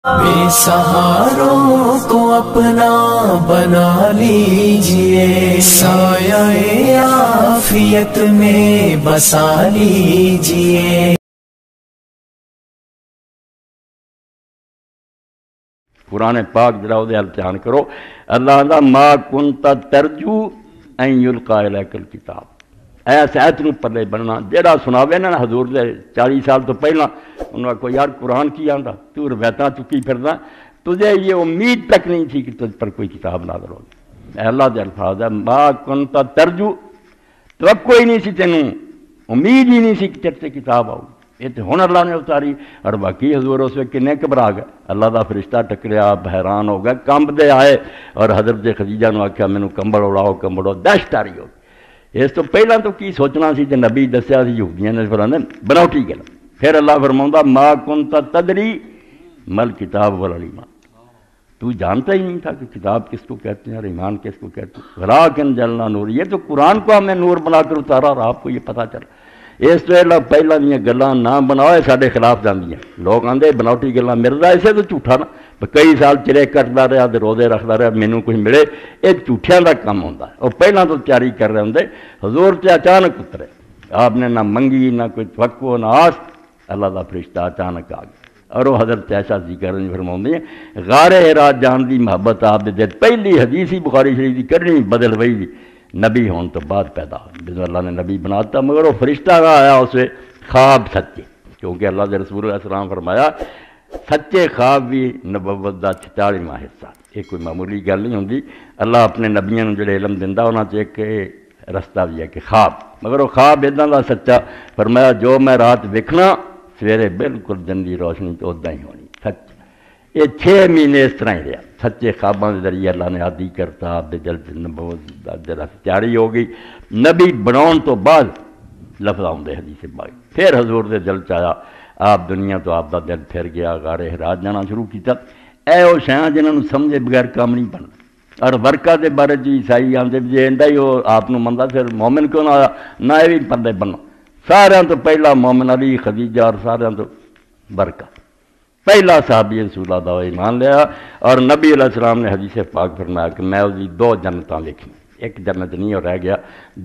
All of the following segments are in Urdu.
بے سہاروں کو اپنا بنا لیجئے، سایہ عافیت میں بسا لیجئے۔ قرآن پاک جڑا دے دھیان کرو، اللہ دا ما کنت ترجو ان یلقا الیک الکتاب، ایس ایت نو پلے بننا جڑا سناوے نا حضور دے 40 سال تو پہلا انہوں نے کہا یار قرآن کی آندا تو روایتاں چکی پھردا، تجھے یہ امید تک نہیں تھی کہ تجھ پر کوئی کتاب نازل ہوگی۔ اے اللہ دے الفاظ ہے ما کنت ترجو، توقع ہی نہیں سی تینوں، امید ہی نہیں سی کہ تیرے سے کتاب آؤ، یہ تو ہن اللہ نے اتاری۔ اور باقی حضور اس وقت کنے گھبرا گئے، اللہ دا فرشتہ ٹکریا، آپ حیران ہو گئے، کمب دے آئے اور حضرت خدیجہ نے آکھیا مینوں کمبل اڑاؤ کمبل اڑاؤ، دہشت آ رہی ہو۔ اس تو پہلا تو کی سوچنا سی کہ نبی دسیا سی یہودیاں نے فرمایا بناوٹی گل، پھر اللہ فرماؤندا ما کنت تدری مل کتاب ولا ایمان، تو جانتا ہی نہیں تھا کہ کتاب کس کو کہتے ہیں اور ایمان کس کو کہتے ہیں۔ ولیکن جعلنا نور، یہ تو قرآن کو ہمیں نور بنا کر اتارا اور آپ کو یہ پتہ چلا۔ اس تو اللہ پہلا دیا گلاں نہ بناؤ سارے خلاف جاندیاں، لوگ آندے بناوٹی گلاں مرزا اسے تو جھوٹا نا، کئی سال چلے کٹدا رہا تے روزے رکھدا رہا مینوں کچھ ملے، یہ جھوٹیاں دا کام ہوندا ہے۔ اور پہلا تو تیاری کر رہے ہوندے، حضور تے اچانک اترے، آپ نے نہ منگی نہ کوئی توقع نہ آس، اللہ دا فرشتہ اچانک آ گیا۔ اور وہ حضرت عائشہ ذکر فرماؤندی ہیں غار حرا جان دی محبت آپ دے دل، پہلی حدیث ہی بخاری شریف دی کرنی بدل وئی دی نبی ہون تو بعد پیدا جس اللہ نے نبی بناتا، مگر وہ فرشتہ کا آیا اسے خواب سچے، کیونکہ اللہ کے رسول علیہ السلام فرمایا سچے خواب بھی نبوت دا 46واں حصہ، یہ کوئی معمولی گل نہیں ہوندی۔ اللہ اپنے نبیوں نے جڑے علم دیندا انہاں چ ایک رستہ بھی ہے کہ خواب، مگر وہ خواب اداں دا سچا، فرمایا جو میں رات ویکھنا سویرے بالکل دن دی روشنی تو ادا ہی ہونی سچ۔ یہ 6 مہینے اس طرح ہی رہا، سچے خواباں کے ذریعے اللہ نے عادی کرتا، آپ دے دل سے نبوت دا جڑا تیاری ہو گئی، نبی بناؤن تو بعد لفظ آؤندے حدیث باقی، پھر حضور دے دل چایا، آپ دنیا تو آپ دا دل پھر گیا، غار حرا جانا شروع کیتا۔ اے وہ شیاں جنہاں نوں سمجھے بغیر کام نہیں بنتا۔ اور ورقہ دے بارے جی عیسائی آندے جی ایندا ہی وہ آپ نوں مندا پھر مومن کیوں نہ آیا، نہ یہ بھی بندے بنو، سارے تو پہلا مومن علی خدیجہ اور سارے تو ورقہ، پہلا صحابی رسول اللہ ایمان لیا۔ اور نبی علیہ السلام نے حدیث پاک فرمایا کہ میں اس کی 2 جنتاں لکھی، ایک جنت نہیں اور رہ گیا،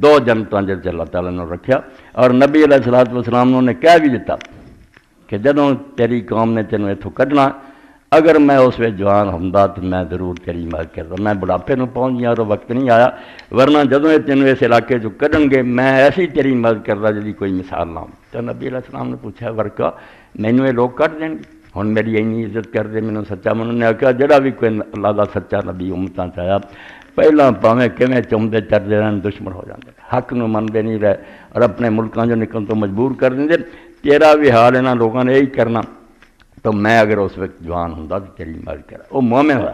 2 جنتاں جس اللہ تعالیٰ نے رکھیا۔ اور نبی علیہ السلام نے کہہ بھی دیتا کہ جدوں تیری قوم نے تینوں اتوں کڈنا، اگر میں اس وقت جوان ہوندا تو میں ضرور تیری مدد کرتا، میں بڑھاپے نوں پہنچ گیا اور وقت نہیں آیا، ورنہ جدوں یہ تینوں اس علاقے چوں کڈن گے میں ایسی تیری مدد کرتا جی کوئی مثال نہ ہو۔ تو نبی علیہ السلام نے پوچھا ورقہ مینوں یہ لوگ کٹ دیں گے، ہن میری اینی عزت کر دے، مینوں سچا منوں نے آخیا جڑا بھی کوئی اللہ دا سچا نبی امتاں چاہیا پہلا پاویں کیویں چمدے چڑھدے رہن دشمن ہو جاندے، حق نوں منتے نہیں رہے اور اپنے ملکاں جو نکلن تو مجبور کر دیں۔ تیرا بھی حال انہاں لوگوں نے یہی کرنا، تو میں اگر اس وقت جوان ہوندا تو تیری مدد کرا۔ وہ مومن ہوا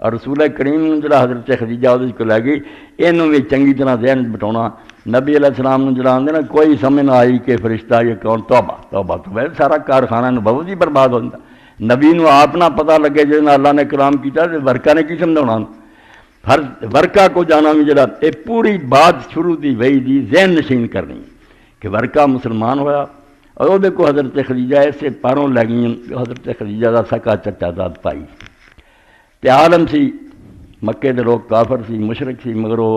اور رسول کریم جڑا حضرت خدیجہ اس کو لے گئی، اینوں بھی چنگی طرح ذہن بٹھاؤنا۔ نبی علیہ السلام نے جڑا آندے نا کوئی سمجھ نہ آئی کہ فرشتہ یہ کون، توبہ توبہ تو ویسے سارا کارخانہ نبوت ہی برباد ہوتا۔ نبی نو آپ نہ پتہ لگے جس اللہ نے کلام کیتا تے ورقہ نے کی سمجھاؤنا، ہر ورقہ کو جانا بھی جڑا یہ پوری بات شروع دی وہی دی ذہن نشین کرنی کہ ورقہ مسلمان ہویا۔ اور وہ دیکھو حضرت خدیجہ ایسے پاروں لگیں، حضرت خدیجہ دا سکا چچا داد پائی تے عالم سی، مکے دے لوگ کافر سی مشرک سی، مگر وہ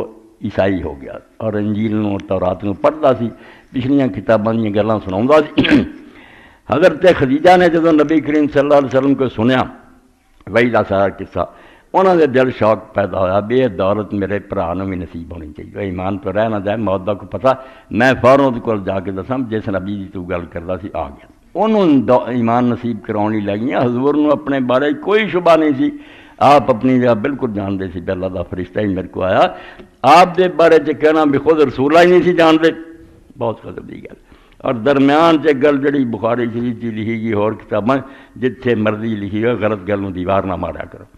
عیسائی ہو گیا اور انجیل نوں تورات نوں پڑھدا سی، پچھلیاں کتاباں دیاں گلاں سناوندا سی۔ حضرت خدیجہ نے جدوں نبی کریم صلی اللہ علیہ وسلم کو سنیا وہی دا سارا قصہ، انہوں نے دل شوق پیدا ہوا بھی یہ دولت میرے بھرا نوں بھی نصیب ہونی چاہیے، ایمان تو رہ نہ جائے، موت دا کو پتہ، میں فوراً اس کول جا کے دساں جس نبی دی تو گل کردا سی آ گیا۔ انہوں ایمان نصیب کراؤن لگ گیا، حضور نوں اپنے بارے کوئی شبہ نہیں سی، آپ اپنی جگہ بالکل جانتے سی کہ اللہ دا فرشتہ ہی میرے کو آیا، آپ دے بارے چ کہنا بھی خود رسولہ ہی نہیں سی جانتے، بہت غضب دی گل۔ اور درمیان چ گل جڑی بخاری شریف کی لکھی گئی اور کتاباں جتھے مرضی لکھی ہو، غلط گل نوں دیوار نہ ماریا کرو۔